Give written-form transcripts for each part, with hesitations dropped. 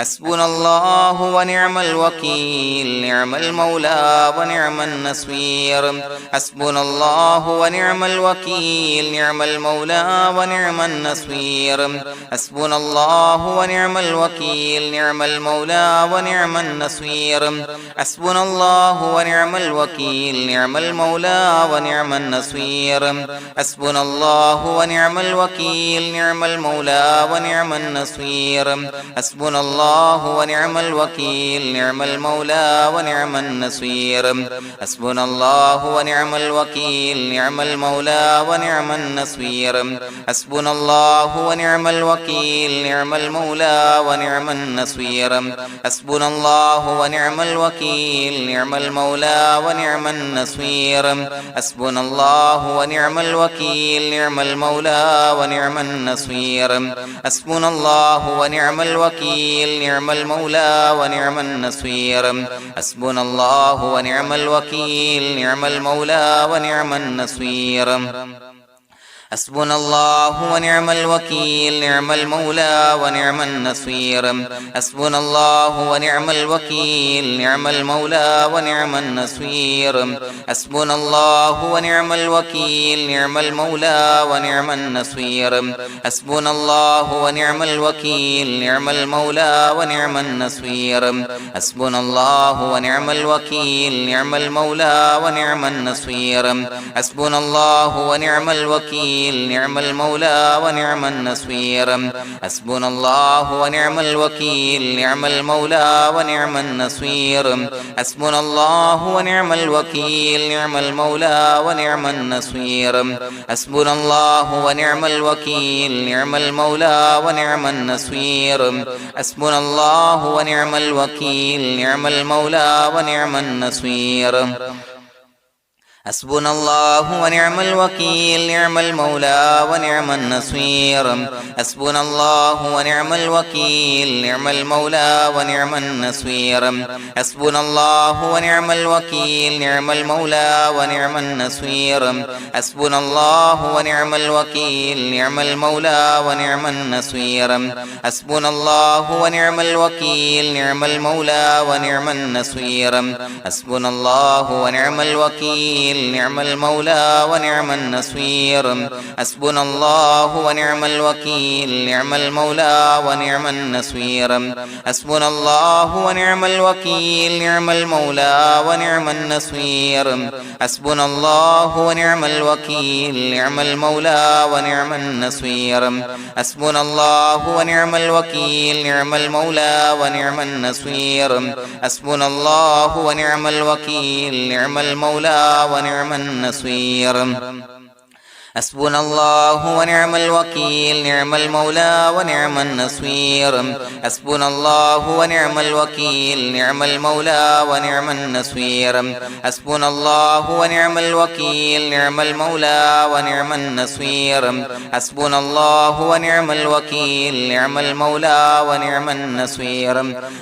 حسبنا الله ونعم الوكيل نعم المولى ونعم النصير حسبنا الله ونعم الوكيل نعم المولى ونعم النصير حسبنا الله ونعم الوكيل نعم المولى ونعم النصير حسبنا الله ونعم الوكيل نعم المولى ونعم النصير حسبنا الله ونعم الوكيل نعم المولى ونعم النصير حسبنا الله ونعم الوكيل نعم المولى ونعم النصير حسبنا الله ونعم الوكيل نعم المولى ونعم النصير حسبنا الله ونعم الوكيل نعم المولى ونعم النصير حسبنا الله ونعم الوكيل نعم المولى ونعم النصير حسبنا الله ونعم الوكيل نعم المولى ونعم النصير حسبنا الله ونعم الوكيل نعم المولى ونعم النصير حسبنا الله ونعم الوكيل نعم المولى ونعم النصير حسبنا الله ونعم الوكيل نعم المولى ونعم النصير حسبنا الله ونعم الوكيل نعم المولى ونعم النصير حسبنا الله ونعم الوكيل نعم المولى ونعم النصير حسبنا الله ونعم الوكيل نعم المولى ونعم النصير حسبنا الله ونعم الوكيل نعم المولى ونعم النصير حسبنا الله ونعم الوكيل نعم المولى ونعم النصير حسبنا الله ونعم الوكيل نعم المولى ونعم النصير حسبنا الله ونعم الوكيل نعم المولى ونعم النصير حسبنا الله ونعم الوكيل نعم المولى ونعم النصير حسبنا الله ونعم الوكيل نعم المولى ونعم النصير حسبنا الله ونعم الوكيل نعم المولى ونعم النصير حسبنا الله ونعم الوكيل نعم المولى ونعم النصير حسبنا الله ونعم الوكيل نعم المولى ونعم النصير حسبنا الله ونعم الوكيل نعم المولى ونعم النصير حسبنا الله ونعم الوكيل نعم المولى ونعم النصير حسبنا الله ونعم الوكيل نعم المولى ونعم النصير حسبنا الله ونعم الوكيل نعم المولى ونعم النصير حسبنا الله ونعم الوكيل نعم المولى ونعم النصير حسبنا الله ونعم الوكيل نعم المولى ونعم النصير حسبنا الله ونعم الوكيل نعم المولى ونعم النصير حسبنا الله ونعم الوكيل نعم المولى ونعم النصير حسبنا الله ونعم الوكيل نعم المولى ونعم النصير حسبنا الله ونعم الوكيل نعم المولى ونعم النصير حسبنا الله ونعم الوكيل نعم المولى ونعم النصير حسبنا الله ونعم الوكيل نعم المولى ونعم النصير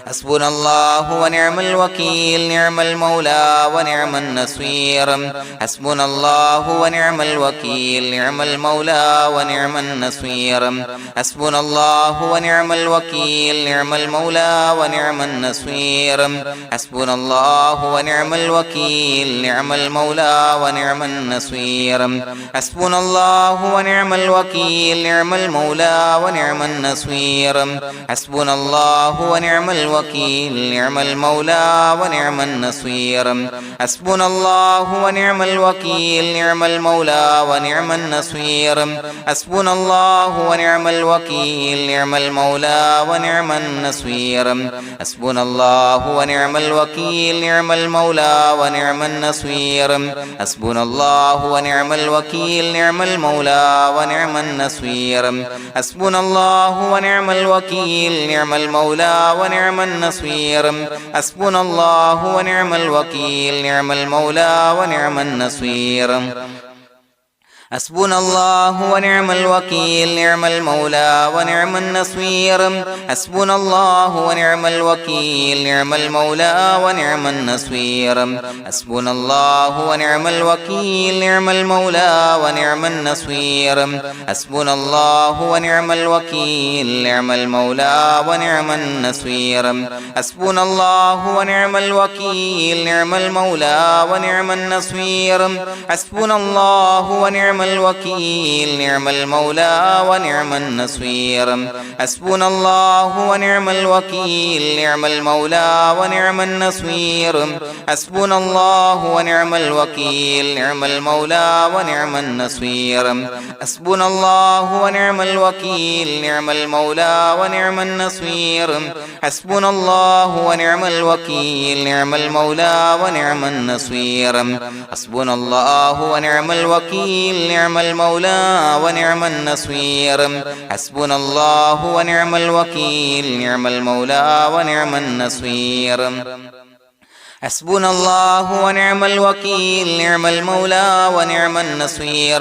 حسبنا الله ونعم الوكيل نعم المولى ونعم النصير حسبنا الله ونعم الوكيل نعم المولى ونعم النصير حسبنا الله ونعم الوكيل نعم المولى ونعم النصير حسبنا الله ونعم الوكيل نعم المولى ونعم النصير حسبنا الله ونعم الوكيل نعم المولى ونعم النصير حسبنا الله ونعم الوكيل نعم المولى ونعم النصير حسبنا الله ونعم الوكيل نعم المولى ونعم النصير حسبنا الله ونعم الوكيل نعم المولى ونعم النصير حسبنا الله ونعم الوكيل نعم المولى ونعم النصير حسبنا الله ونعم الوكيل نعم المولى ونعم النصير حسبنا الله ونعم الوكيل نعم المولى ونعم النصير حسبنا الله ونعم الوكيل نعم المولى ونعم النصير حسبنا الله ونعم الوكيل نعم المولى ونعم النصير حسبنا الله ونعم الوكيل نعم المولى ونعم النصير حسبنا الله ونعم الوكيل نعم المولى ونعم النصير حسبنا الله ونعم الوكيل نعم المولى ونعم النصير حسبنا الله ونعم الوكيل نعم المولى ونعم النصير حسبنا الله ونعم الوكيل نعم المولى ونعم النصير حسبنا الله ونعم الوكيل نعم المولى ونعم النصير حسبنا الله ونعم الوكيل نعم المولى ونعم النصير حسبنا الله ونعم الوكيل نعم المولى ونعم النصير حسبنا الله ونعم الوكيل نعم المولى ونعم النصير حسبنا الله ونعم الوكيل نعم المولى ونعم النصير حسبنا الله ونعم الوكيل نعم المولى ونعم النصير حسبنا الله ونعم الوكيل نعم المولى ونعم النصير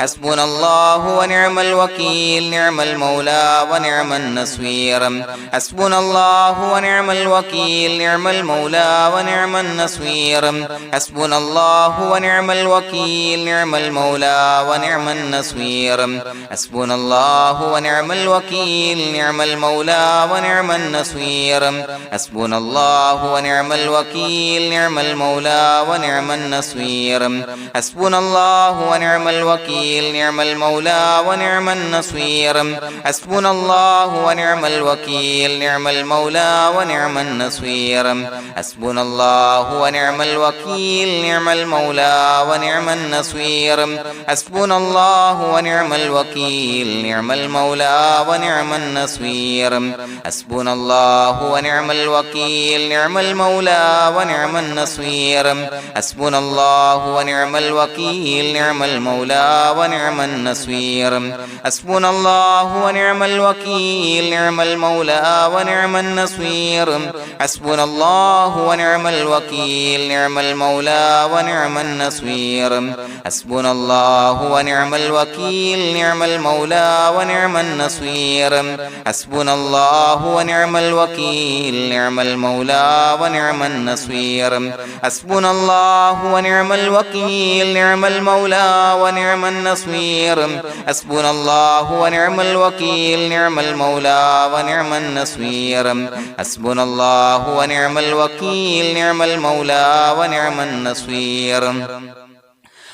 حسبنا الله ونعم الوكيل نعم المولى ونعم النصير حسبنا الله ونعم الوكيل نعم المولى ونعم النصير حسبنا الله ونعم الوكيل نعم المولى ونعم النصير حسبنا الله ونعم الوكيل نعم المولى ونعم النصير حسبنا الله ونعم الوكيل نعم المولى ونعم النصير حسبنا الله ونعم الوكيل نعم المولى ونعم النصير حسبنا الله ونعم الوكيل نعم المولى ونعم النصير حسبنا الله ونعم الوكيل نعم المولى ونعم النصير حسبنا الله ونعم الوكيل نعم المولى ونعم النصير حسبنا الله ونعم الوكيل نعم المولى ونعم النصير حسبنا الله ونعم الوكيل نعم المولى ونعم النصير حسبنا الله ونعم الوكيل نعم المولى ونعم النصير حسبنا الله ونعم الوكيل نعم المولى ونعم النصير حسبنا الله ونعم الوكيل نعم المولى ونعم النصير حسبنا الله ونعم الوكيل نعم المولى ونعم النصير حسبنا الله ونعم الوكيل نعم المولى ونعم النصير حسبنا الله ونعم الوكيل نعم المولى ونعم النصير حسبنا الله ونعم الوكيل نعم المولى ونعم النصير حسبنا الله ونعم الوكيل نعم المولى ونعم النصير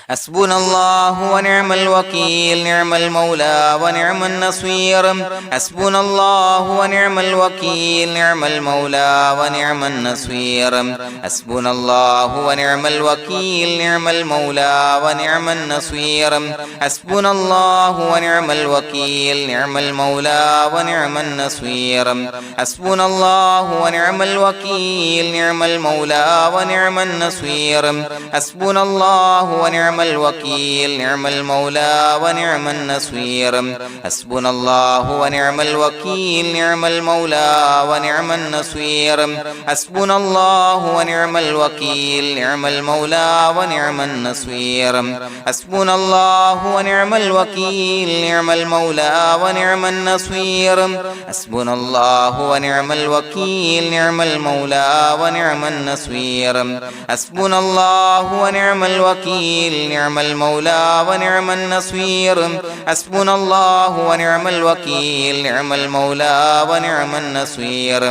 حسبنا الله ونعم الوكيل نعم المولى ونعم النصير حسبنا الله ونعم الوكيل نعم المولى ونعم النصير حسبنا الله ونعم الوكيل نعم المولى ونعم النصير حسبنا الله ونعم الوكيل نعم المولى ونعم النصير حسبنا الله ونعم الوكيل نعم المولى ونعم النصير حسبنا الله ونعم الوكيل نعم المولى ونعم النصير حسبنا الله ونعم الوكيل نعم المولى ونعم النصير حسبنا الله ونعم الوكيل نعم المولى ونعم النصير حسبنا الله ونعم الوكيل نعم المولى ونعم النصير حسبنا الله ونعم الوكيل نعم المولى ونعم النصير حسبنا الله ونعم الوكيل نعم المولى ونعم النصير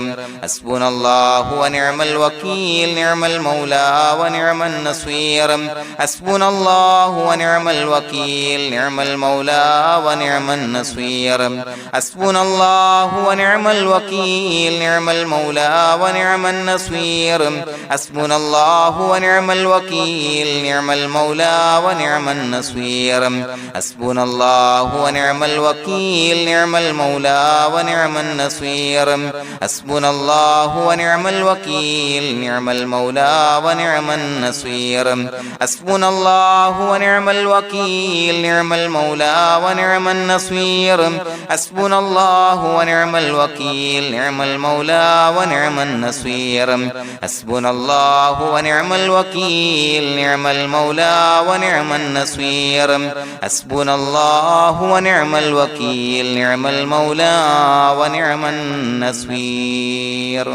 حسبنا الله ونعم الوكيل نعم المولى ونعم النصير حسبنا الله ونعم الوكيل نعم المولى ونعم النصير حسبنا الله ونعم الوكيل نعم المولى ونعم النصير حسبنا الله ونعم الوكيل نعم المولى ونعم النصير حسبنا الله ونعم الوكيل نعم المولى ونعم النصير حسبنا الله ونعم الوكيل نعم المولى ونعم النصير حسبنا الله ونعم الوكيل نعم المولى ونعم النصير حسبنا الله ونعم الوكيل نعم المولى ونعم النصير حسبنا الله ونعم الوكيل نعم المولى ونعم النصير حسبنا الله ونعم الوكيل نعم المولى ونعم النصير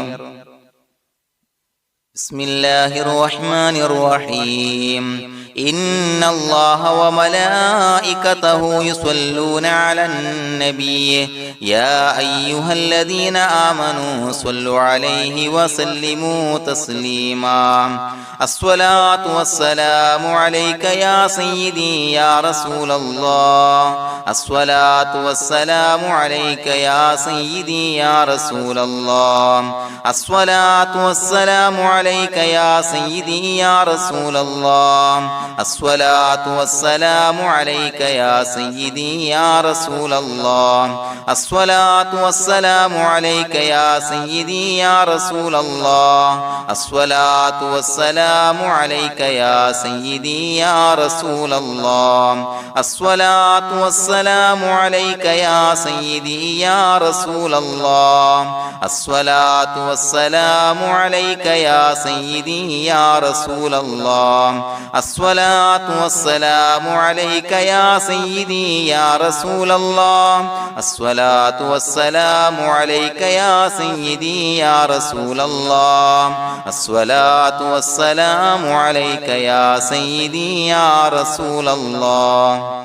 بسم الله الرحمن الرحيم إن الله وملائكته يصلون على النبي يا أيها الذين آمنوا صلوا عليه وسلموا تسليما الصلاة والسلام عليك يا سيدي يا رسول الله الصلاة والسلام عليك يا سيدي يا رسول الله الصلاة والسلام عليك يا سيدي يا رسول الله الصلاة والسلام عليك يا سيدي يا رسول الله الصلاة والسلام عليك يا سيدي يا رسول الله الصلاة والسلام عليك يا سيدي يا رسول الله الصلاة والسلام عليك يا سيدي يا رسول الله الصلاة والسلام عليك يا سيدي يا رسول الله الصلاة والسلام عليك يا سيدي يا رسول الله الصلاة والسلام عليك يا سيدي يا رسول الله الصلاة والسلام عليك يا سيدي يا رسول الله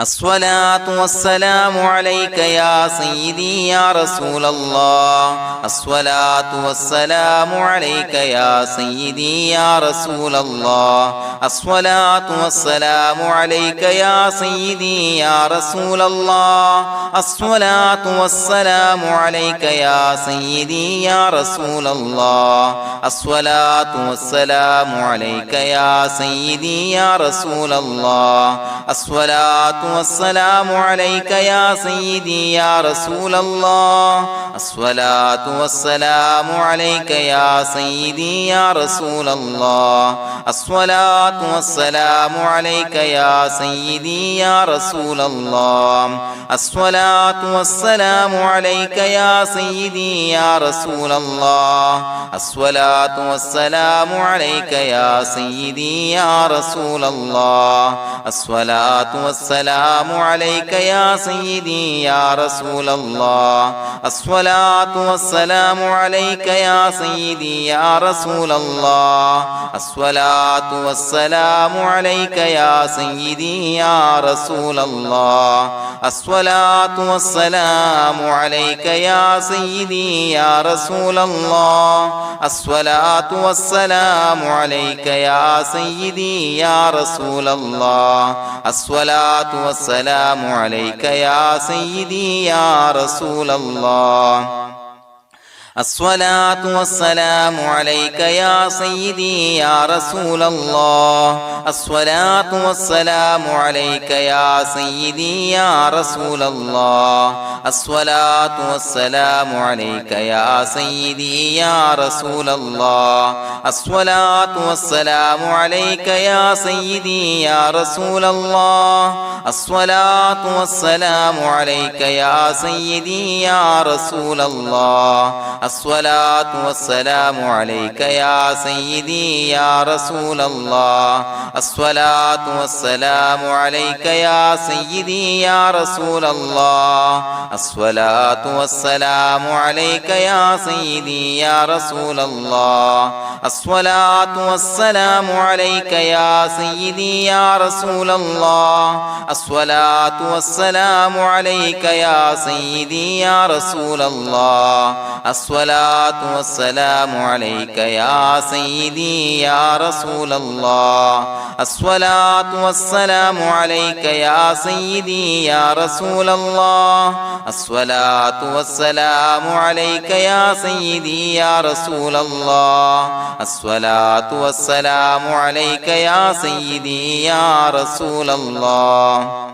الصلاة والسلام عليك يا سيدي يا رسول الله الصلاة والسلام عليك يا سيدي يا رسول الله الصلاة والسلام عليك يا سيدي يا رسول الله الصلاة والسلام عليك يا سيدي يا رسول الله الصلاة والسلام عليك يا سيدي يا رسول الله الصلاة والسلام عليك يا سيدي يا رسول الله الصلاة والسلام عليك يا سيدي يا رسول الله الصلاة والسلام عليك يا سيدي يا رسول الله الصلاة والسلام عليك يا سيدي يا رسول الله الصلاة والسلام عليك يا سيدي يا رسول الله الصلاة والسلام عليك يا سيدي يا رسول الله الصلاة والسلام عليك يا سيدي يا رسول الله الصلاة والسلام عليك يا سيدي يا رسول الله الصلاة والسلام عليك يا سيدي يا رسول الله الصلاة والسلام عليك يا سيدي يا رسول الله الصلاة والسلام عليك يا سيدي يا رسول الله الصلاة والسلام عليك يا سيدي يا رسول الله الصلاة والسلام عليك يا سيدي يا رسول الله الصلاة والسلام عليك يا سيدي يا رسول الله الصلاة والسلام عليك يا سيدي يا رسول الله الصلاة والسلام عليك يا سيدي يا رسول الله الصلاة والسلام عليك يا سيدي يا رسول الله الصلاة والسلام عليك يا سيدي يا رسول الله الصلاة والسلام عليك يا سيدي يا رسول الله الصلاة والسلام عليك يا سيدي يا رسول الله الصلاة والسلام عليك يا سيدي يا رسول الله الصلاة والسلام عليك يا سيدي يا رسول الله الصلاة والسلام عليك يا سيدي يا رسول الله الصلاة والسلام عليك يا سيدي يا رسول الله الصلاة والسلام عليك يا سيدي يا رسول الله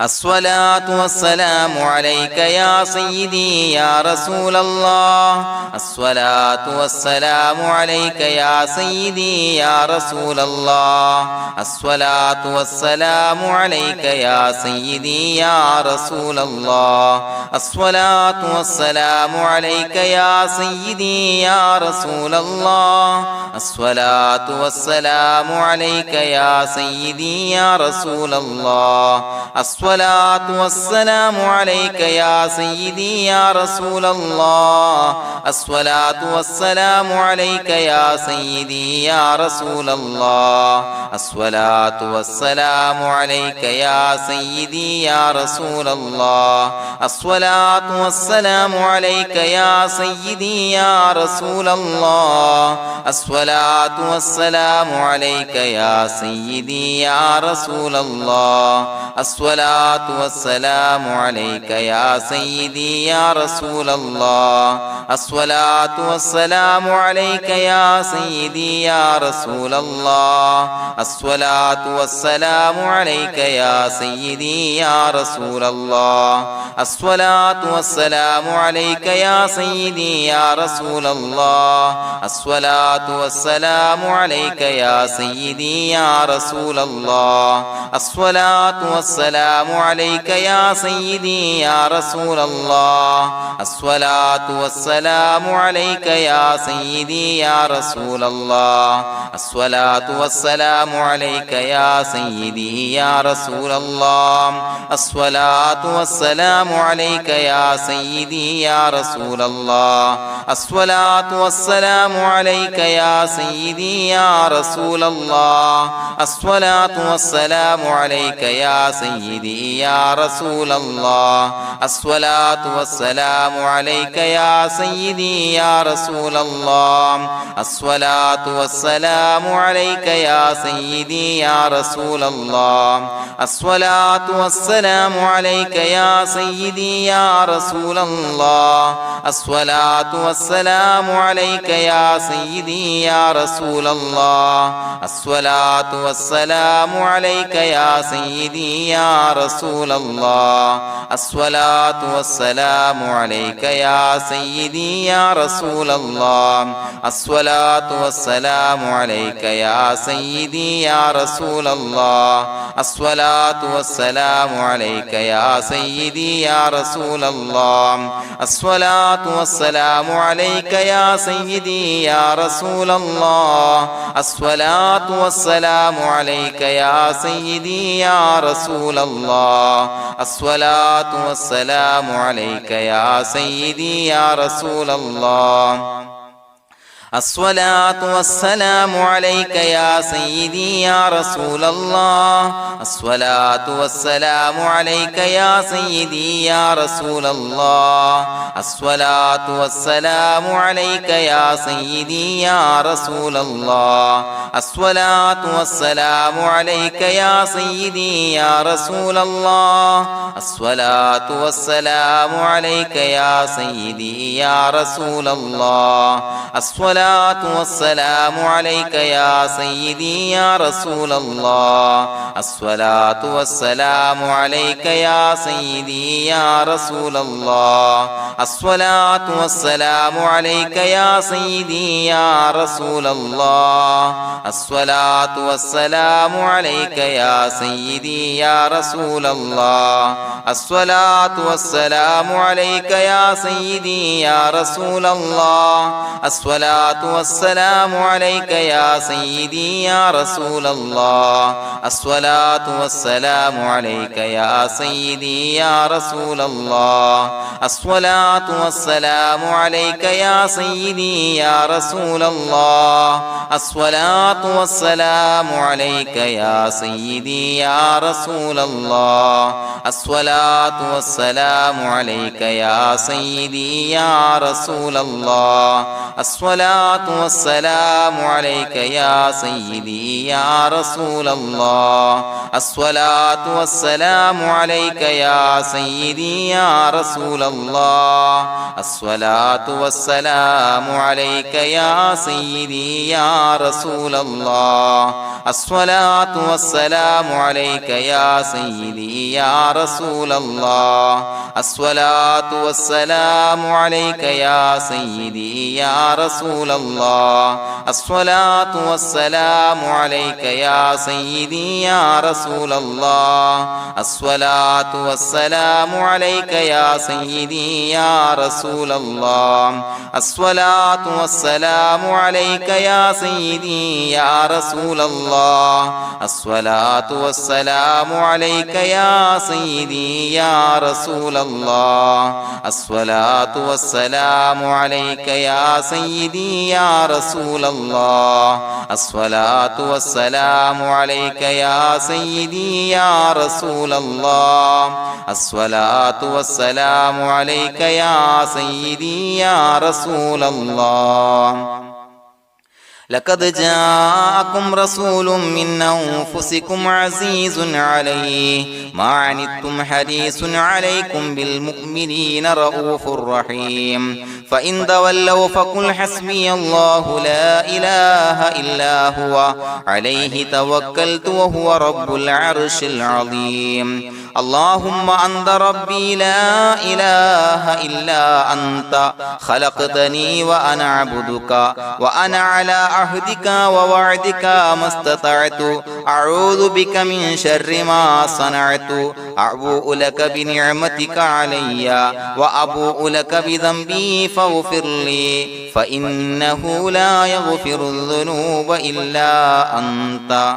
الصلاة والسلام عليك يا سيدي يا رسول الله الصلاة والسلام عليك يا سيدي يا رسول الله الصلاة والسلام عليك يا سيدي يا رسول الله الصلاة والسلام عليك يا سيدي يا رسول الله الصلاة والسلام عليك يا سيدي يا رسول الله الصلاة والسلام عليك يا سيدي يا رسول الله الصلاة والسلام عليك يا سيدي يا رسول الله الصلاة والسلام عليك يا سيدي يا رسول الله الصلاة والسلام عليك يا سيدي يا رسول الله الصلاة والسلام عليك يا سيدي يا رسول الله الصلاة والسلام عليك يا سيدي يا رسول الله الصلاة والسلام عليك يا سيدي يا رسول الله الصلاة والسلام عليك يا سيدي يا رسول الله الصلاة والسلام عليك يا سيدي يا رسول الله الصلاة والسلام عليك يا سيدي يا رسول الله الصلاة والسلام عليك يا سيدي يا رسول الله الصلاة والسلام عليك يا سيدي يا رسول الله الصلاة والسلام عليك يا سيدي يا رسول الله الصلاة والسلام عليك يا سيدي يا رسول الله الصلاة والسلام عليك يا سيدي يا رسول الله الصلاة والسلام عليك يا سيدي يا رسول الله الصلاة والسلام عليك يا سيدي يا رسول الله الصلاة والسلام عليك يا سيدي يا رسول الله الصلاة والسلام عليك يا سيدي يا رسول الله الصلاة والسلام عليك يا سيدي يا رسول الله الصلاة والسلام عليك يا سيدي يا رسول الله الصلاة والسلام عليك يا سيدي يا رسول الله الصلاة والسلام عليك يا سيدي يا رسول الله الصلاة والسلام عليك يا سيدي يا رسول الله الصلاة والسلام عليك يا سيدي يا رسول الله الصلاة والسلام عليك يا سيدي يا رسول الله الصلاة والسلام عليك يا سيدي يا رسول الله الصلاة والسلام عليك يا سيدي يا رسول الله الصلاة والسلام عليك يا سيدي يا رسول الله الصلاة والسلام عليك يا سيدي يا رسول الله الصلاة والسلام عليك يا سيدي يا رسول الله الصلاة والسلام عليك يا سيدي يا رسول الله الصلاة والسلام عليك يا سيدي يا رسول الله الصلاة والسلام عليك يا سيدي يا رسول الله الصلاة والسلام عليك يا سيدي يا رسول الله الصلاة والسلام عليك يا سيدي يا رسول الله الصلاة والسلام عليك يا سيدي يا رسول الله الصلاة والسلام عليك يا سيدي يا رسول الله الصلاة والسلام عليك يا سيدي يا رسول الله الصلاة والسلام عليك يا سيدي يا رسول الله الصلاة والسلام عليك يا سيدي يا رسول الله الصلاة والسلام عليك يا سيدي يا رسول الله الصلاة الصلاة والسلام عليك يا سيدي يا رسول الله الصلاة والسلام عليك يا سيدي يا رسول الله الصلاة والسلام عليك يا سيدي يا رسول الله الصلاة والسلام عليك يا سيدي يا رسول الله الصلاة والسلام عليك يا سيدي يا رسول الله الصلاة والسلام عليك يا سيدي يا رسول الله الصلاة والسلام عليك يا سيدي يا رسول الله الصلاة والسلام عليك يا سيدي يا رسول الله الصلاة والسلام عليك يا سيدي يا رسول الله الصلاة والسلام عليك يا سيدي يا رسول الله الصلاة والسلام عليك يا سيدي يا رسول الله الصلاة والسلام عليك يا سيدي يا رسول الله لقد جاءكم رسول من أنفسكم عزيز عليه ما عنتم حريص عليكم بالمؤمنين رؤوف رحيم فإن تولوا فقل حسبي الله لا إله إلا هو عليه توكلت وهو رب العرش العظيم اللهم أنت ربي لا إله إلا أنت خلقتني وأنا عبدك وأنا على عهدك ووعدك ما استطعت أعوذ بك من شر ما صنعت أبوء لك بنعمتك علي وأبوء لك بذنبي فاغفر لي فإنه لا يغفر الذنوب إلا أنت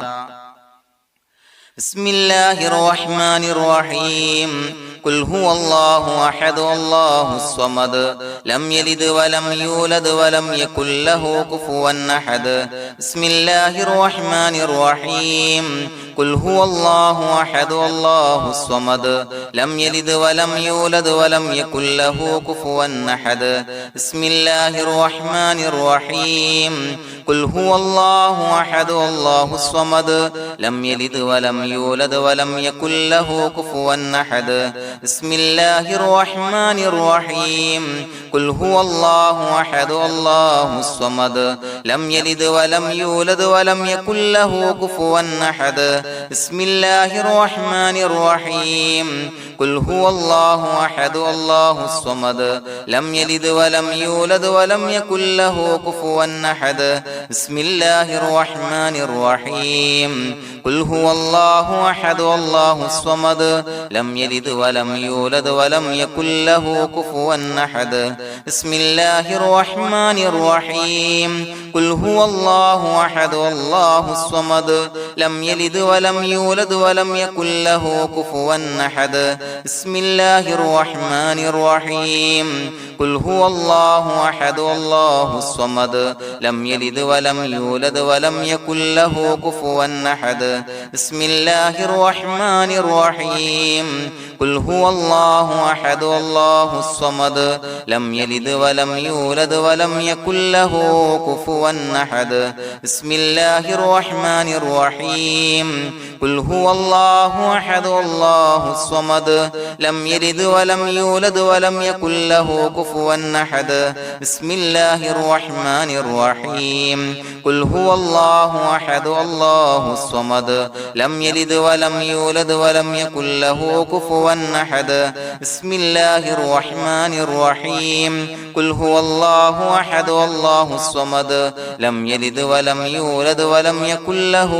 بسم الله الرحمن الرحيم قل هو الله أحد الله الصمد لم يلد ولم يولد ولم يكن له كفوا أحد بسم الله الرحمن الرحيم قل هو الله أحد الله الصمد لم يلد ولم يولد ولم يكن له كفوا أحد بسم الله الرحمن الرحيم قل هو الله أحد الله الصمد لم يلد ولم يولد ولم يكن له كفوا أحد بسم الله الرحمن الرحيم قل هو الله أحد الله الصمد لم يلد ولم يولد ولم يكن له كفوا أحد بسم الله الرحمن الرحيم قل هو الله أحد الله الصمد لم يلد ولم يولد ولم يكن له كفوا أحد بسم الله الرحمن الرحيم قل هو الله أحد الله الصمد لم يلد ولم يولد ولم يكن له كفوا أحد بسم الله الرحمن الرحيم قل هو الله أحد الله الصمد لم يلد ولم يولد ولم يكن له كفوا أحد بسم الله الرحمن الرحيم قل هو الله أحد الله الصمد لم يلد ولم يولد ولم يكن له كفوا أحد بسم الله الرحمن الرحيم قل هو الله أحد الله الصمد لم يلد ولم يولد ولم يكن له كفوا أحد بسم الله الرحمن الرحيم قل هو الله أحد الله الصمد لم يلد ولم يولد ولم يكن له كفوا أحد بسم الله الرحمن الرحيم قل هو الله أحد الله الصمد لم يلد ولم يولد ولم يكن له كفوا أحد بسم الله الرحمن الرحيم قل هو الله أحد الله الصمد لم يلد ولم يولد ولم يكن له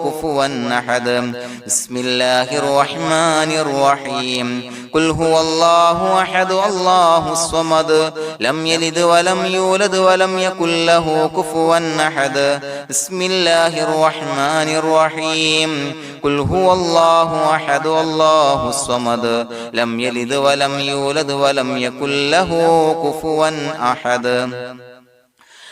كفوا أحد بسم الله الرحمن الرحيم قل هو الله أحد الله الصمد لم يلد ولم يولد ولم يكن له كفوا أحد بسم الله الرحمن الرحيم قل هو الله أحد الله الصمد لم يلد ولم يولد ولم يكن له كفوا أحد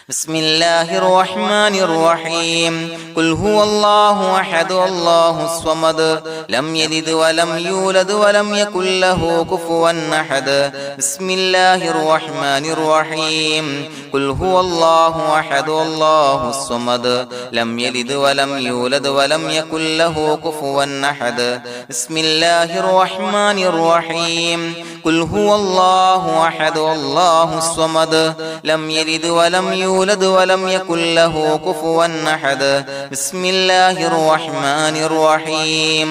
بسم الله الرحمن الرحيم قل هو الله أحد الله الصمد لم يلد ولم يولد ولم يكن له كفوا أحد بسم الله الرحمن الرحيم قل هو الله أحد الله الصمد لم يلد ولم يولد ولم يكن له كفوا أحد بسم الله الرحمن الرحيم قل هو الله أحد الله الصمد لم يلد ولم يولد ولم يكن له كفوا أحد بسم الله الرحمن الرحيم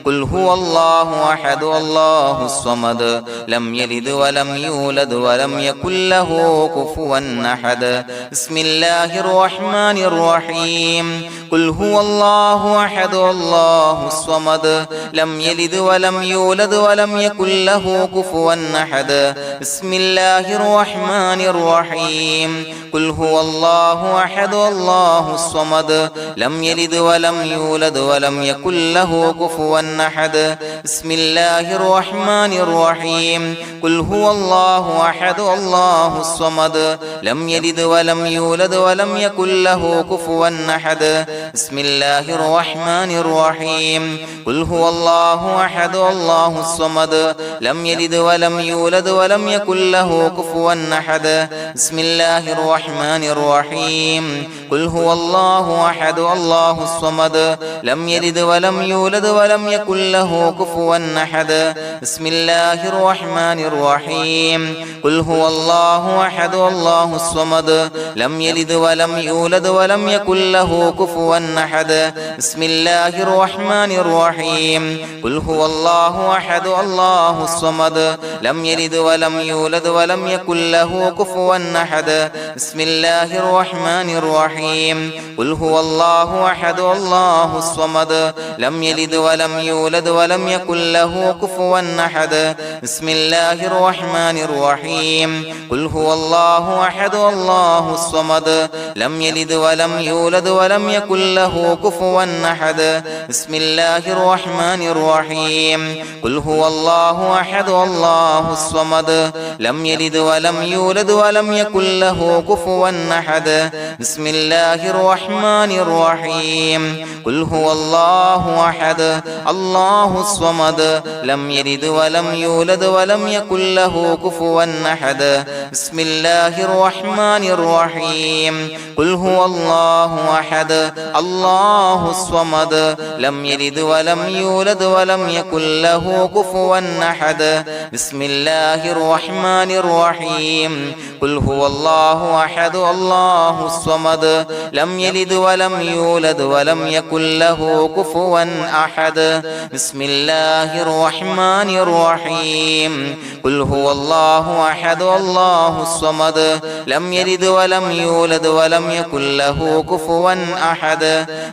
قل هو الله أحد الله الصمد لم يلد ولم يولد ولم يكن له كفوا أحد بسم الله الرحمن الرحيم قل هو الله أحد الله الصمد لم يلد ولم يولد ولم يكن له كفوا أحد بسم الله الرحمن الرحيم قل هو الله أحد الله الصمد لم يلد ولم يولد ولم يكن له كفوا أحد بسم الله الرحمن الرحيم قل هو الله أحد الله الصمد لم يلد ولم يولد ولم يكن له كفوا أحد بسم الله الرحمن الرحيم قل هو الله أحد الله الصمد لم يلد ولم يولد ولم يكن له كفوا أحد بسم الله الرحمن الرحيم قل هو الله أحد الله الصمد لم يلد ولم يولد ولم يكن له كفوا أحد بسم الله الرحمن الرحيم قل هو الله أحد الله الصمد لم يلد ولم يولد ولم يكن له كفوا أحد بسم الله الرحمن الرحيم قل هو الله أحد الله الصمد لم يلد ولم يولد ولم يكن له كفوا أحد بسم الله الرحمن الرحيم قل هو الله أحد الله الصمد لم يلد ولم يولد ولم يكن له كفوا أحد بسم الله الرحمن الرحيم قل هو الله أحد الله الصمد لم يلد ولم يولد ولم يكن له كفوا أحد بسم الله الرحمن الرحيم قل هو الله أحد الله الصمد لم يلد ولم يولد ولم يكن له كفوا أحد بسم الله الرحمن الرحيم قل هو الله أحد الله الصمد لم يلد ولم يولد ولم يكن له كفوا أحد بسم الله الرحمن الرحيم قل هو الله أحد الله الصمد لم يلد ولم يولد ولم يكن له كفوا أحد بسم الله الرحمن الرحيم قل هو الله أحد الله الصمد لم يلد ولم يولد ولم يكن له كفوا أحد بسم الله الرحمن الرحيم قل هو الله أحد الله الصمد لم يلد ولم يولد ولم يكن له كفوا أحد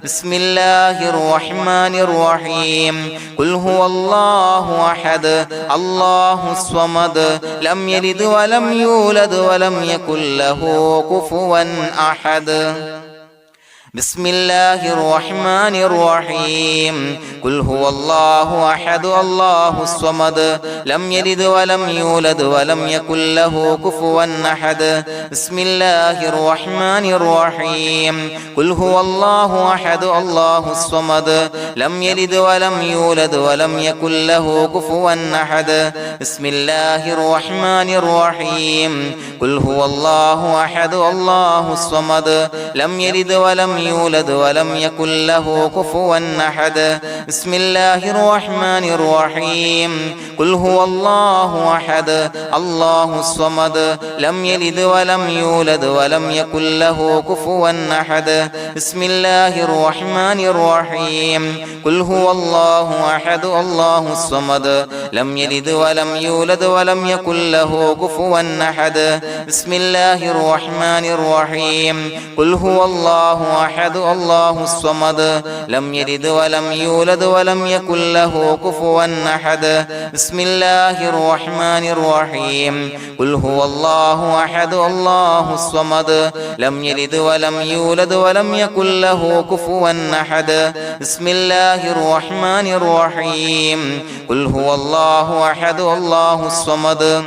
بسم الله الرحمن الرحيم قل هو الله أحد الله الصمد لم يلد ولم يولد ولم يكن له كفوا أحد بسم الله الرحمن الرحيم قل هو الله أحد الله الصمد لم يلد ولم يولد ولم يكن له كفوا أحد بسم الله الرحمن الرحيم قل هو الله أحد الله الصمد لم يلد ولم يولد ولم يكن له كفوا أحد بسم الله الرحمن الرحيم قل هو الله أحد الله الصمد لم يلد ولم يولد ولم يكن له كفوا أحد بسم الله الرحمن الرحيم قل هو الله أحد الله الصمد لم يلد ولم يولد ولم يكن له كفوا أحد بسم الله الرحمن الرحيم قل هو الله أحد الله الصمد لم يلد ولم يولد ولم يكن له كفوا أحد بسم الله الرحمن الرحيم قل هو الله أحد الله الصمد لم يلد ولم يولد ولم يكن له كفوا أحد بسم الله الرحمن الرحيم قل هو الله أحد الله الصمد لم يلد ولم يولد ولم يكن له كفوا أحد بسم الله الرحمن الرحيم قل هو الله أحد الله الصمد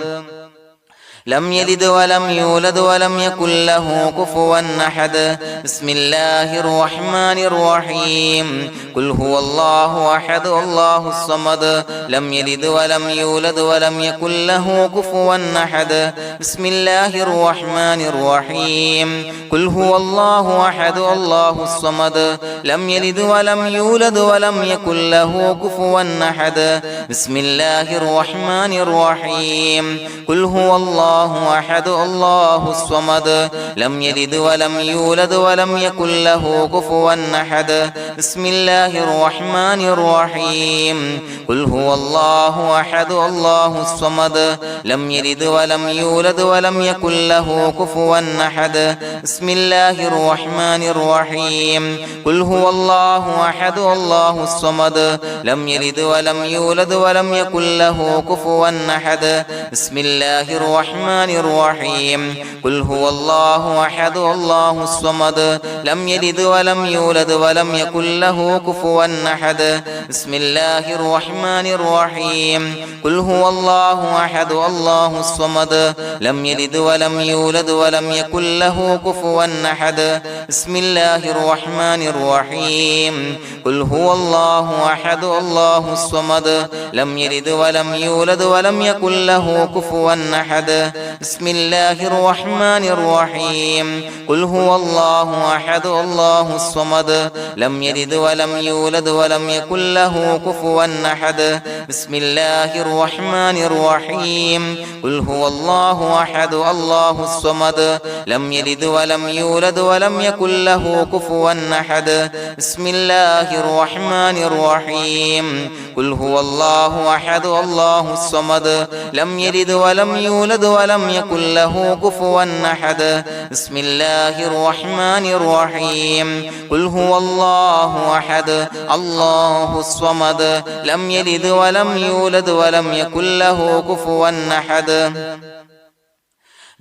لم يلد ولم يولد ولم يكن له كفوا أحد بسم الله الرحمن الرحيم قل هو الله أحد الله الصمد لم يلد ولم يولد ولم يكن له كفوا أحد بسم الله الرحمن الرحيم قل هو الله أحد الله الصمد لم يلد ولم يولد ولم يكن له كفوا أحد بسم الله الرحمن الرحيم قل هو الله أحد الله الصمد لم يلد ولم يولد ولم يكن له كفوا أحد بسم الله الرحمن الرحيم قل هو الله أحد الله الصمد لم يلد ولم يولد ولم يكن له كفوا أحد بسم الله الرحمن الرحيم قل هو الله أحد الله الصمد لم يلد ولم يولد ولم يكن له كفوا أحد بسم الله الرحمن الرحيم قل هو الله أحد الله الصمد لم يلد ولم يولد ولم يكن له كفوا أحد بسم الله الرحمن الرحيم قل هو الله أحد الله الصمد لم يلد ولم يولد ولم يكن له كفوا أحد بسم الله الرحمن الرحيم قل هو الله أحد الله الصمد لم يلد ولم يولد ولم يكن له كفوا أحد بسم الله الرحمن الرحيم قل هو الله أحد الله الصمد لم يلد ولم يولد ولم يكن له كفوا أحد بسم الله الرحمن الرحيم قل هو الله أحد الله الصمد لم يلد ولم يولد ولم يكن له كفوا أحد بسم الله الرحمن الرحيم قل هو الله أحد الله الصمد لم يلد ولم يولد ولم يكن له كفوا أحد بسم الله الرحمن الرحيم قل هو الله أحد الله الصمد لم يلد ولم يولد ولم يكن له كفوا أحد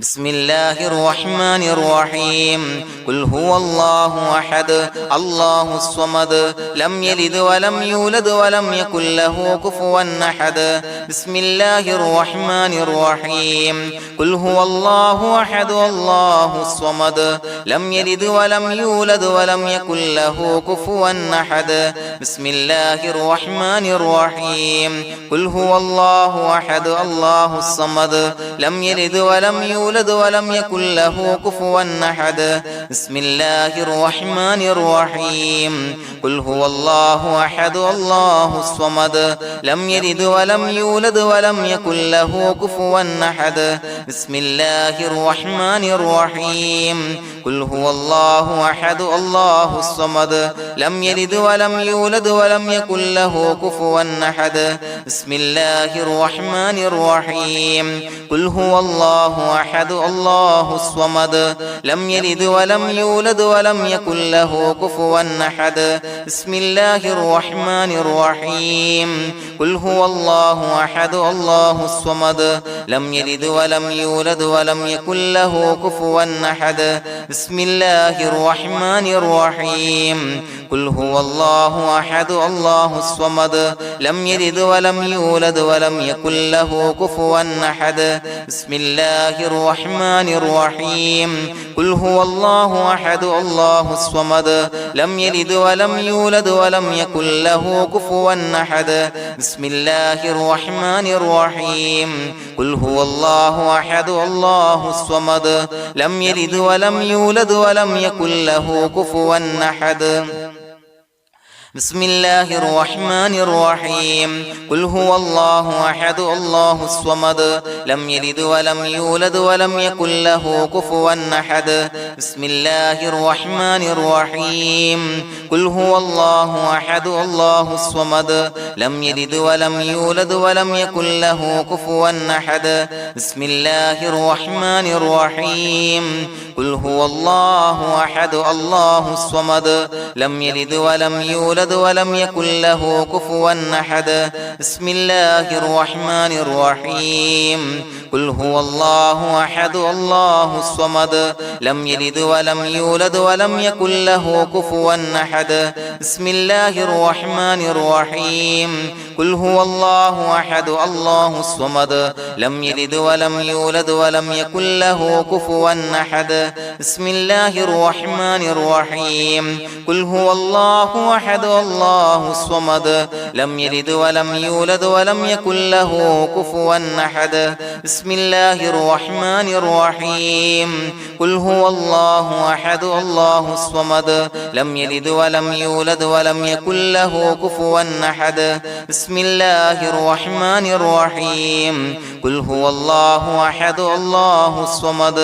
بسم الله الرحمن الرحيم قل هو الله أحد الله الصمد لم يلد ولم يولد ولم يكن له كفوا أحد بسم الله الرحمن الرحيم قل هو الله أحد الله الصمد لم يلد ولم يولد ولم يكن له كفوا أحد بسم الله الرحمن الرحيم قل هو الله أحد الله الصمد لم يلد ولم يولد ولم يكن له كفوا أحد بسم الله الرحمن الرحيم قل هو الله أحد الله الصمد لم يلد ولم يولد ولم يكن له كفوا أحد بسم الله الرحمن الرحيم قل هو الله أحد الله الصمد لم يلد ولم يولد ولم يكن له كفوا أحد بسم الله الرحمن الرحيم قل هو الله أحد الله الصمد لم يلد ولم يولد ولم يكن له كفوا أحد بسم الله الرحمن الرحيم قل هو الله أحد الله الصمد لم يلد ولم يولد ولم يكن له كفوا أحد بسم الله الرحمن الرحيم قل هو الله أحد الله الصمد لم يلد ولم يولد ولم يكن له كفوا أحد بسم الله الرحمن الرحيم قل هو الله أحد الله الصمد لم يلد ولم يولد ولم يكن له كفوا أحد بسم الله الرحمن الرحيم قل هو الله أحد الله الصمد لم يلد ولم يولد ولم يكن له كفوا أحد بسم الله الرحمن الرحيم قل هو الله أحد الله الصمد لم يلد ولم يولد ولم يكن له كفوا أحد بسم الله الرحمن الرحيم قل هو الله أحد الله الصمد لم يلد ولم يولد ولم يكن له كفوا أحد بسم الله الرحمن الرحيم قل هو الله أحد الله الصمد لم يلد ولم يولد يولد ولم يكن له كفوا أحد بسم الله الرحمن الرحيم قل هو الله أحد الله الصمد لم يلد ولم يولد ولم يكن له كفوا أحد بسم الله الرحمن الرحيم قل هو الله أحد الله الصمد لم يلد ولم يولد ولم يكن له كفوا أحد بسم الله الرحمن الرحيم قل هو الله أحد الله الصمد لم يلد ولم يولد ولم يكن له كفوا أحد بسم الله الرحمن الرحيم قل هو الله أحد الله الصمد لم يلد ولم يولد ولم يكن له كفوا أحد بسم الله الرحمن الرحيم قل هو الله أحد الله الصمد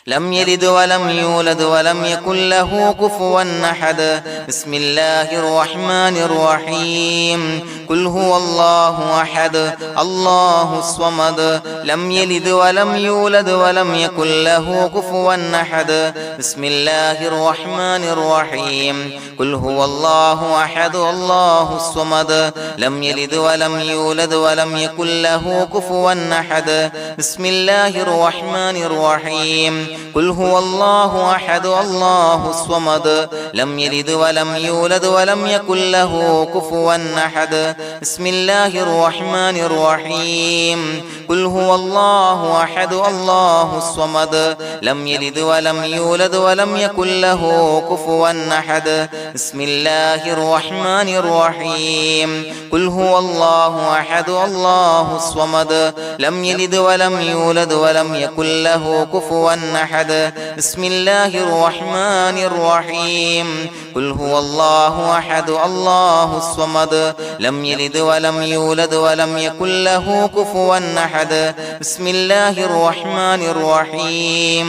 لم يلد ولم يولد ولم يكن له كفوا أحد بسم الله الرحمن الرحيم قل هو الله أحد الله الصمد لم يلد ولم يولد ولم يكن له كفوا أحد بسم الله الرحمن الرحيم قل هو الله أحد الله الصمد لم يلد ولم يولد ولم يكن له كفوا أحد بسم الله الرحمن الرحيم قل هو الله أحد الله الصمد لم يلد ولم يولد ولم يكن له كفوا أحد بسم الله الرحمن الرحيم قل هو الله أحد الله الصمد لم يلد ولم يولد ولم يكن له كفوا أحد بسم الله الرحمن الرحيم قل هو الله أحد الله الصمد لم يلد ولم يولد ولم يكن له كفوا أحد بسم الله الرحمن الرحيم قل هو الله أحد الله الصمد لم يلد ولم يولد ولم يكن له كفوا أحد بسم الله الرحمن الرحيم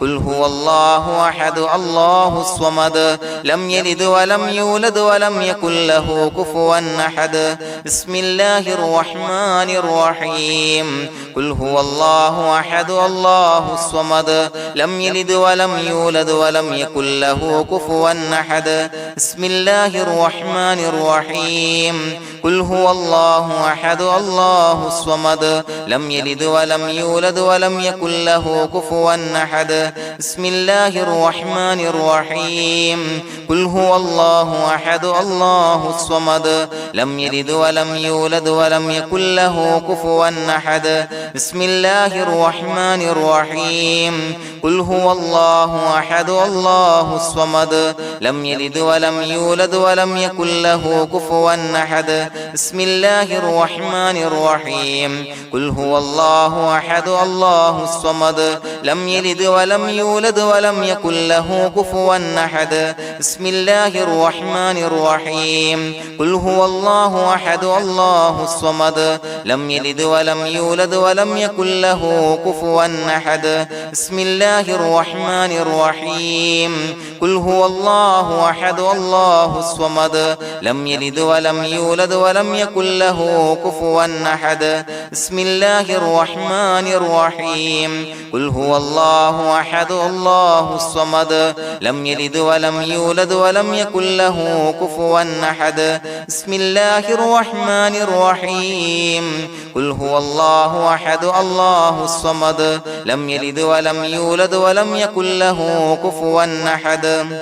قل هو الله أحد الله الصمد لم يلد ولم يولد ولم يكن له كفوا أحد بسم الله الرحمن الرحيم قل هو الله أحد الله الصمد لم يلد ولم يولد ولم يكن له كفوا أحد بسم الله الرحمن الرحيم قل هو الله أحد الله الصمد لم يلد ولم يولد ولم يكن له كفوا أحد بسم الله الرحمن الرحيم قل هو الله أحد الله الصمد لم يلد ولم يولد ولم يكن له كفوا أحد بسم الله الرحمن الرحيم قل هو الله أحد الله الصمد لم يلد ولم يولد ولم يكن له كفوا أحد بسم الله الرحمن الرحيم قل هو الله أحد الله الصمد لم يلد ولم يولد ولم يكن له كفوا أحد بسم الله الرحمن الرحيم قل هو الله أحد الله الصمد لم يلد ولم يولد ولم يكن له كفوا أحد بسم الله الرحمن الرحيم قل هو الله أحد الله الصمد لم يلد ولم يولد ولم يكن له كفوا أحد بسم الله الرحمن الرحيم قل هو الله أحد الله الصمد لم يلد ولم يولد ولم يكن له كفوا أحد بسم الله الرحمن الرحيم قل هو الله أحد الله الصمد لم يلد ولم يولد ولم يكن له كفوا أحد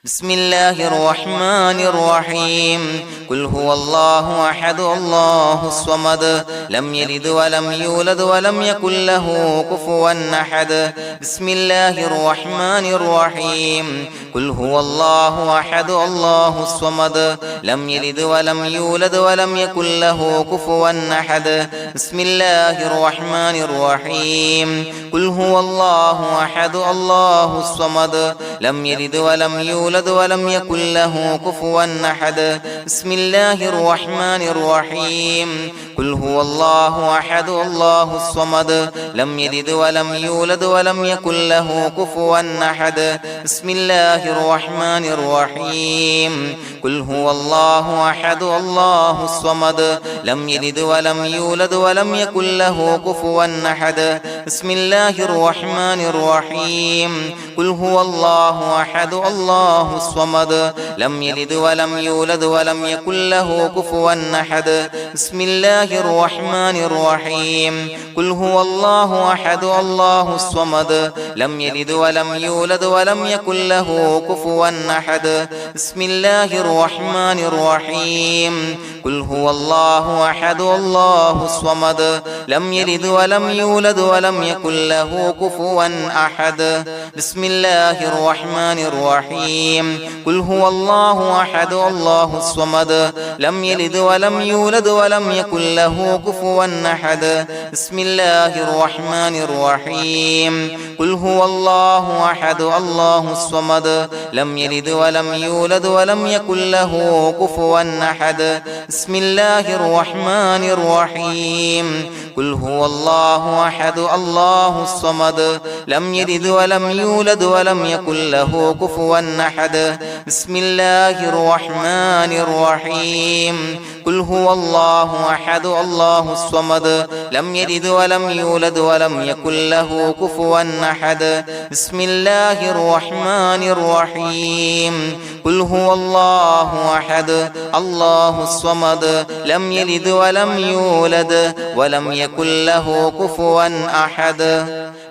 بسم الله الرحمن الرحيم قل هو الله أحد الله الصمد لم يلد ولم يولد ولم يكن له كفوا أحد بسم الله الرحمن الرحيم قل هو الله أحد الله الصمد لم يلد ولم يولد ولم يكن له كفوا أحد بسم الله الرحمن الرحيم قل هو الله أحد الله الصمد لم يلد ولم يولد ولم يكن له كفوا أحد بسم الله الرحمن الرحيم قل هو الله أحد الله الصمد لم يلد ولم يولد ولم يكن له كفوا أحد بسم الله الرحمن الرحيم قل هو الله أحد الله الصمد لم يلد ولم يولد ولم يكن له كفوا أحد بسم الله الرحمن الرحيم قل هو الله الله أحد الله الصمد لم يلد ولم يولد ولم يكن له كفوا أحد بسم الله الرحمن الرحيم قل هو الله أحد الله الصمد لم يلد ولم يولد ولم يكن له كفوا أحد بسم الله الرحمن الرحيم قل هو الله أحد الله الصمد لم يلد ولم يولد ولم يكن له كفوا أحد بسم الله الرحمن الرحيم قل هو الله أحد الله الصمد لم يلد ولم يولد ولم يكن له كفوا أحد بسم الله الرحمن الرحيم قل هو الله أحد الله الصمد لم يلد ولم يولد ولم يكن له كفوا أحد بسم الله الرحمن الرحيم قل هو الله أحد الله الصمد لم يلد ولم يولد ولم يكن له كفوا أحد بسم الله الرحمن الرحيم قل هو الله أحد الله الصمد لم يلد ولم يولد ولم يكن له كفوا أحد بسم الله الرحمن الرحيم قل هو الله أحد الله الصمد لم يلد ولم يولد ولم يكن له كفوا أحد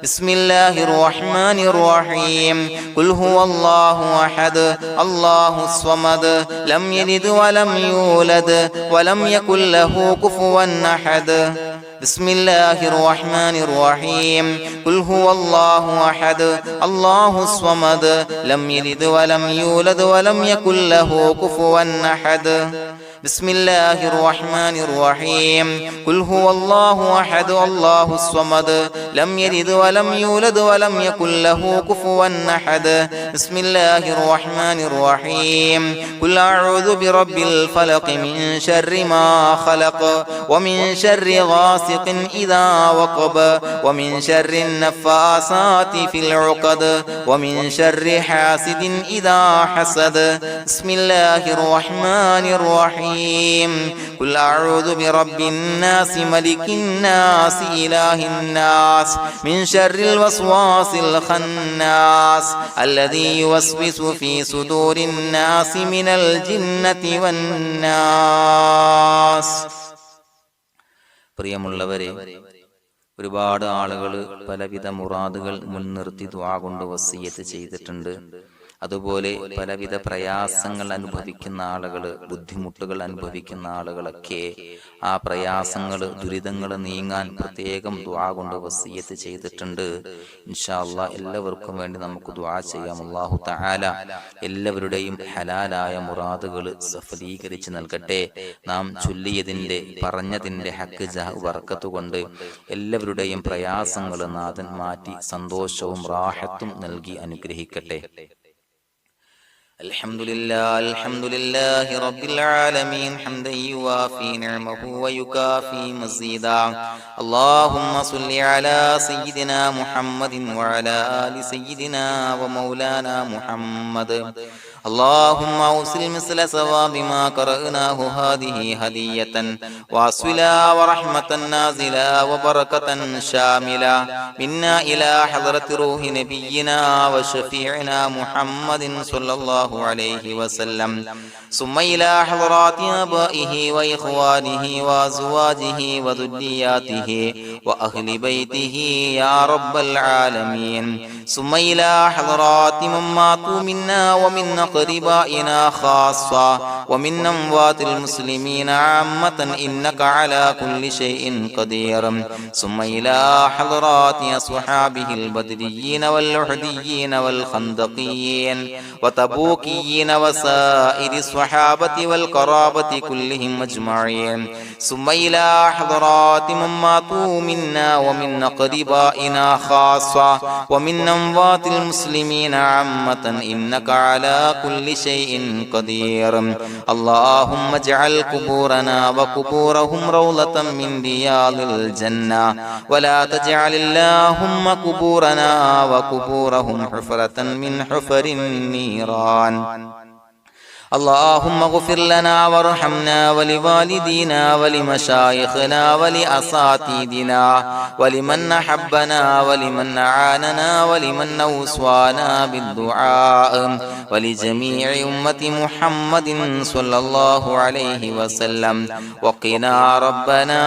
بسم الله الرحمن الرحيم قل هو الله أحد الله الصمد لم يلد ولم يولد ولم يكن له كفوا أحد بسم الله الرحمن الرحيم قل هو الله أحد الله الصمد لم يلد ولم يولد ولم يكن له كفوا أحد بسم الله الرحمن الرحيم قل هو الله أحد الله الصمد لم يلد ولم يولد ولم يكن له كفوا أحد بسم الله الرحمن الرحيم قل أعوذ برب الفلق من شر ما خلق ومن شر غاسق إذا وقب ومن شر النفاثات في العقد ومن شر حاسد إذا حسد بسم الله الرحمن الرحيم قل أعوذ برب الناس ملك الناس إله الناس من شر الوسواس الخناس الذي يوسوس في صدور الناس من الجنة والناس. പ്രിയമുള്ളവരെ, ഒരുപാട് ആളുകൾ പലവിധ മുറാദുകൾ മുൻനിർത്തി ദുആ കൊണ്ട് വസിയ്യത്ത് ചെയ്തിട്ടുണ്ട്. അതുപോലെ പലവിധ പ്രയാസങ്ങൾ അനുഭവിക്കുന്ന ആളുകൾ, ബുദ്ധിമുട്ടുകൾ അനുഭവിക്കുന്ന ആളുകളൊക്കെ ആ പ്രയാസങ്ങൾ, ദുരിതങ്ങൾ നീങ്ങാൻ പ്രത്യേകം ദുആ കൊണ്ട് വസിയ്യത്ത് ചെയ്തിട്ടുണ്ട്. ഇൻഷാ അല്ലാഹ് എല്ലാവർക്കും വേണ്ടി നമുക്ക് ദുആ ചെയ്യാം. അല്ലാഹു തആല എല്ലാവരുടെയും ഹലാലായ മുറാദുകൾ സഫലീകരിച്ച് നൽകട്ടെ. നാം ചൊല്ലിയതിന്റെ, പറഞ്ഞതിന്റെ ഹക്ക് ജാഹ് ബർക്കത്ത് കൊണ്ട് എല്ലാവരുടെയും പ്രയാസങ്ങൾ നാഥൻ മാറ്റി സന്തോഷവും റാഹത്തും നൽകി അനുഗ്രഹിക്കട്ടെ. الحمد لله رب العالمين حمدا يوافي نعمه ويكافي مزيدا. اللهم صل على سيدنا محمد وعلى آل سيدنا ومولانا محمد. اللهم أوصل مثل ثواب ما قرأناه هذه هدية واصلا ورحمة نازلا وبركة شاملة منا إلى حضرة روح نبينا وشفيعنا محمد صلى الله عليه وسلم، ثم إلى حضرات آبائه وإخوانه وأزواجه وذرياته وأهل بيته يا رب العالمين، ثم إلى حضرات من ماتوا منا ومن أقربائنا خاصة ومن أموات المسلمين عامة إنك على كل شيء قدير، ثم إلى حضرات أصحابه البدريين والأحديين والخندقيين وتبوكيين وسائر الصحابة والقرابة كلهم أجمعين، ثم إلى حضرات من ماتوا منا ومن أقربائنا خاصة ومن أموات المسلمين عامة إنك على كل شيء قدير. اللهم اجعل قبورنا وقبورهم روضة من رياض الجنة، ولا تجعل اللهم قبورنا وقبورهم حفرة من حفر النيران. اللهم اغفر لنا وارحمنا ولوالدينا ولمشايخنا ولأساتذتنا ولمن أحبنا ولمن أعاننا ولمن أوصانا بالدعاء ولجميع أمة محمد صلى الله عليه وسلم وقنا ربنا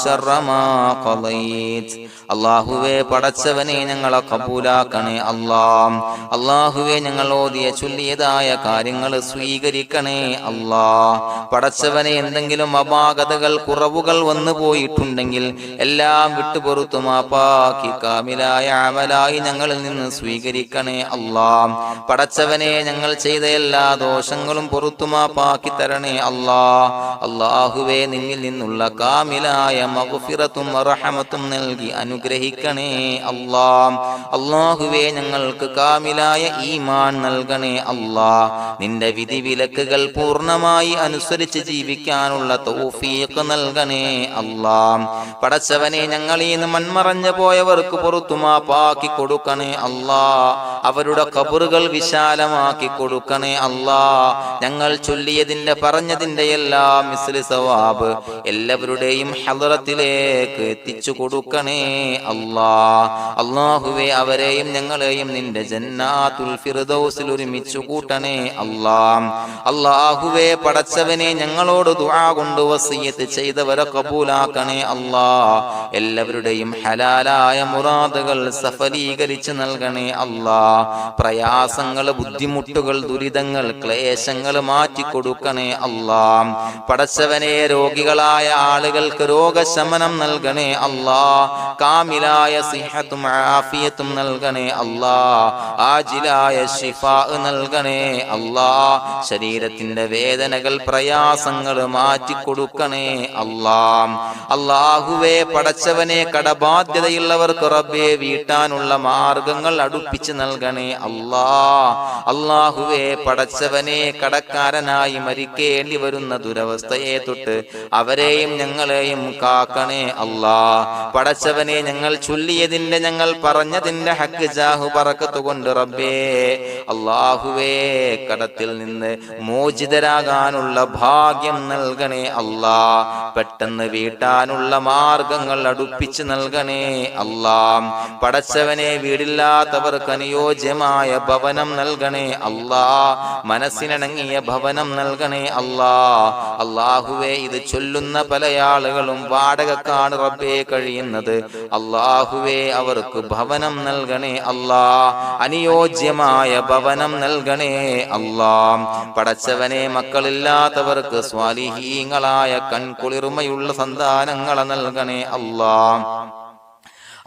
شر ما قضيت. അള്ളാഹുവേ പടച്ചവനെ ഞങ്ങളെ കബൂലാക്കണേ അല്ലാഹ്. അള്ളാഹുവേ ഞങ്ങൾ ഓതിയ ചൊല്ലിയതായ കാര്യങ്ങൾ സ്വീകരിക്കണേ അല്ലാഹ്. പടച്ചവനെ എന്തെങ്കിലും അപാകതകൾ കുറവുകൾ വന്നു പോയിട്ടുണ്ടെങ്കിൽ എല്ലാം വിട്ടുപൊറുത്തു മാപ്പാക്കി കാമിലായ അമലായി ഞങ്ങളിൽ നിന്ന് സ്വീകരിക്കണേ അല്ലാഹ്. പടച്ചവനെ ഞങ്ങൾ ചെയ്ത എല്ലാ ദോഷങ്ങളും പൊറുത്തു മാപ്പാക്കി തരണേ അല്ലാഹ്. അള്ളാഹുവേ നിന്നിൽ നിന്നുള്ള കാമിലായ മഗ്ഫിറത്തും റഹമത്തും നൽകി അനുഗ്രഹിക്കണേ അല്ലാഹ്. അല്ലാഹുവേ ഞങ്ങൾക്ക് കാമിലായ ഈമാൻ നൽകണേ അല്ലാഹ്. നിന്റെ വിധി വിലക്കുകൾ പൂർണ്ണമായി അനുസരിച്ച് ജീവിക്കാനുള്ള തൗഫീഖ് നൽകണേ അല്ലാഹ്. പടച്ചവനെ ഞങ്ങളിൽ നിന്ന് മൺമറഞ്ഞു പോയവർക്ക് പുറത്തു മാപ്പാക്കി കൊടുക്കണേ അല്ലാഹ്. അവരുടെ ഖബറുകൾ വിശാലമാക്കി കൊടുക്കണേ അല്ലാഹ്. ഞങ്ങൾ ചൊല്ലിയതിന്റെ പറഞ്ഞതിന്റെ എല്ലാം മിസ്ലി സവാബ് എല്ലാവരുടെയും ഹളറത്തിലേക്ക് എത്തിച്ചു കൊടുക്കണേ അല്ലാഹ്. അല്ലാഹുവേ അവരെയും ഞങ്ങളെയും നിന്റെ ജന്നാത്തുൽ ഫിർദൗസിൽ ഒരുമിച്ചു കൂട്ടണേ അല്ലാഹ്. അല്ലാഹുവേ പടച്ചവനെ ഞങ്ങളോട് ദുആ കൊണ്ട് വസിയത്ത് ചെയ്തവരെ കബൂലാക്കണേ അല്ലാഹ്. എല്ലാവരുടെയും ഹലാലായ മുറാദുകൾ സഫലീകരിച്ച് നൽകണേ അല്ലാഹ്. പ്രയാസങ്ങൾ, ബുദ്ധിമുട്ടുകൾ, ദുരിതങ്ങൾ, ക്ലേശങ്ങൾ മാറ്റിക്കൊടുക്കണേ അല്ലാഹ്. പടച്ചവനെ രോഗികളായ ആളുകൾക്ക് രോഗശമനം നൽകണേ അല്ലാഹ്. കാമിലായ സിഹത്തും ആഫിയത്തും നൽകണേ അല്ലാഹ്. ആജിലായ ശിഫാ നൽകണേ അല്ലാഹ്. ശരീരത്തിന്റെ വേദനകൾ, പ്രയാസങ്ങൾ മാറ്റിക്കൊടുക്കണേ അല്ലാഹ്. അല്ലാഹുവേ പടച്ചവനെ കടബാധ്യതയുള്ളവർക്ക് റബ്ബേ വീട്ടാനുള്ള മാർഗങ്ങൾ അടുപ്പിച്ച് നൽകണേ അല്ലാഹ്. അല്ലാഹുവേ പടച്ചവനെ കടക്കാരനായി മരിക്കേണ്ടി വരുന്ന ദുരവസ്ഥയെ തൊട്ട് അവരെയും ഞങ്ങളെയും കാക്കണേ അല്ലാഹ്. പടച്ചവനെ ഞങ്ങൾ ചൊല്ലിയതിന്റെ, ഞങ്ങൾ പറഞ്ഞതിന്റെ ഹക്ക് ജാഹു ബറക്കത്ത് കൊണ്ട് റബ്ബേ അല്ലാഹുവേ കടത്തിൽ നിന്ന് മോചിതരാകാനുള്ള ഭാഗ്യം നൽകണേ അല്ലാഹ്. പെട്ടെന്ന് വീട്ടാനുള്ള മാർഗങ്ങൾ അടുപ്പിച്ച് നൽകണേ അല്ലാഹ്. പടച്ചവനെ വീടില്ലാത്തവർക്ക് അനുയോജ്യമായ ഭവനം നൽകണേ അല്ലാഹ്. മനസ്സിനിണങ്ങിയ ഭവനം നൽകണേ അല്ലാഹ്. അല്ലാഹുവേ ഇത് ചൊല്ലുന്ന പല ആളുകളും വാടകക്കാണ് റബ്ബേ കഴിയുന്നത്. അല്ലാഹുവേ അവർക്ക് ഭവനം നൽകണേ അല്ലാഹ്. അനുയോജ്യമായ ഭവനം നൽകണേ അല്ലാഹ്. പടച്ചവനെ മക്കളില്ലാത്തവർക്ക് സ്വാലിഹീങ്ങളായ കൺകുളിർമയുള്ള സന്താനങ്ങളെ നൽകണേ അല്ലാഹ്.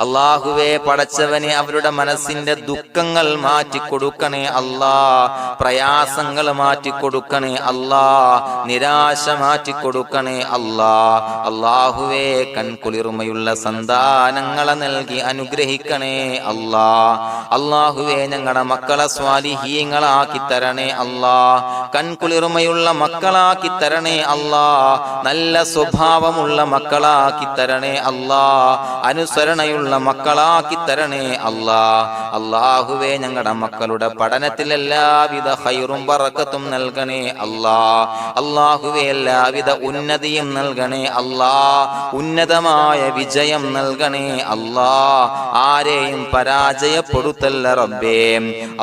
അല്ലാഹുവേ പടച്ചവനെ അവരുടെ മനസ്സിന്റെ ദുഃഖങ്ങൾ മാറ്റിക്കൊടുക്കണേ അല്ലാഹ്. പ്രയാസങ്ങൾ മാറ്റിക്കൊടുക്കണേ അല്ലാഹ്. നിരാശ മാറ്റിക്കൊടുക്കണേ അല്ലാഹ്. അല്ലാഹുവേ കൺകുളിർമയുള്ള സന്താനങ്ങളെ നൽകി അനുഗ്രഹിക്കണേ അല്ലാഹ്. അല്ലാഹുവേ ഞങ്ങളുടെ മക്കളെ സ്വാലിഹീങ്ങളാക്കി തരണേ അല്ലാഹ്. കൺകുളിർമയുള്ള മക്കളാക്കി തരണേ അല്ലാഹ്. നല്ല സ്വഭാവമുള്ള മക്കളാക്കി തരണേ അല്ലാഹ്. അനുസരണയുള്ള മക്കളാക്കി തരണേ അല്ലാഹ്. അല്ലാഹുവേ ഞങ്ങളുടെ മക്കളുടെ പഠനത്തിൽ എല്ലാവിധ ഖൈറും ബറക്കത്തും നൽകണേ അല്ലാഹ്. അല്ലാഹുവേ എല്ലാവിധ ഉന്നതിയും നൽകണേ അല്ലാഹ്. ഉന്നതമായ വിജയം നൽകണേ അല്ലാഹ്. ആരെയും പരാജയപ്പെടുത്തല്ല റബ്ബേ.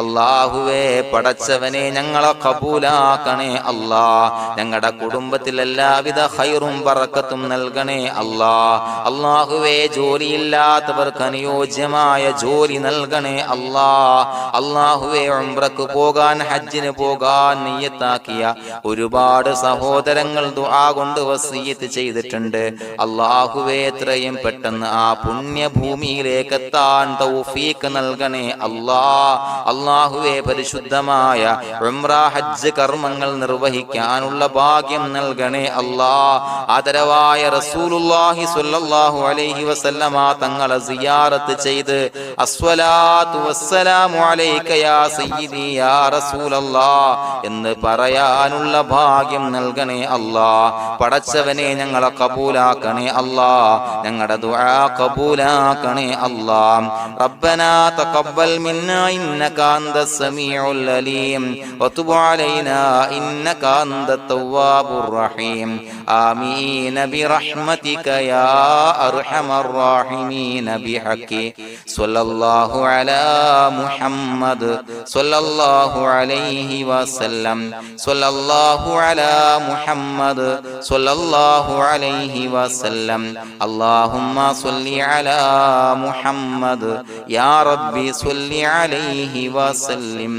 അല്ലാഹുവേ പടച്ചവനെ ഞങ്ങളെ കബൂലാക്കണേ അല്ലാഹ്. ഞങ്ങളുടെ കുടുംബത്തിൽ എല്ലാവിധ ഖൈറും ബറക്കത്തും നൽകണേ അല്ലാഹ്. അല്ലാഹുവേ ജോലിയില്ലാത്ത അനുയോജ്യമായ ജോലി നൽകണേ അല്ലാഹ്. അല്ലാഹുവേ ഉംറക്ക് പോകാൻ, ഹജ്ജിന് പോകാൻ നിയ്യത്താക്കിയ ഒരുപാട് സഹോദരങ്ങൾ ദുആ കൊണ്ട് വസിയത്ത് ചെയ്തിട്ടുണ്ട്. അല്ലാഹുവേ എത്രയും പെട്ടെന്ന് ആ പുണ്യഭൂമിയിലേക്ക് എത്താൻ തൗഫീഖ് നൽകണേ അല്ലാഹ്. അല്ലാഹുവേ പരിശുദ്ധമായ ഉംറ ഹജ്ജ് കർമ്മങ്ങൾ നിർവഹിക്കാനുള്ള ഭാഗ്യം നൽകണേ അല്ലാഹ്. ആദരവായ റസൂലുള്ളാഹി സ്വല്ലല്ലാഹു അലൈഹി വസല്ലമ തങ്ങളെ സിയാറത്ത് ചെയ്ത് അസ്സലാത്തു വസ്സലാമു അലൈക യാ സയ്യിദി യാ റസൂലല്ലാഹ് എന്ന് പറയാനുള്ള ഭാഗ്യം നൽകണേ അല്ലാഹ്. പടച്ചവനെ ഞങ്ങളെ കബൂലാക്കണേ അല്ലാഹ്, ഞങ്ങളുടെ ദുആ കബൂലാക്കണേ അല്ലാഹ്. റബ്ബനാ തഖബ്ബൽ മിന്നാ ഇന്നക അന്തസ് സമീഉൽ അലീം വതുബ് അലൈനാ ഇന്നക അന്തത് തവ്വാബുർ റഹീം. ആമീൻ ബിറഹ്മതിക യാ അർഹമർ റഹീമീൻ ബിഹഖി സ്വല്ലല്ലാഹു അലാ മുഹമ്മദ് സ്വല്ലല്ലാഹു അലൈഹി വസല്ലം സ്വല്ലല്ലാഹു അലാ മുഹമ്മദ് സ്വല്ലല്ലാഹു അലൈഹി വസല്ലം. അല്ലാഹുമ്മ സ്വല്ലി അലാ മുഹമ്മദ് യാ റബ്ബി സ്വല്ലി അലൈഹി വസല്ലം.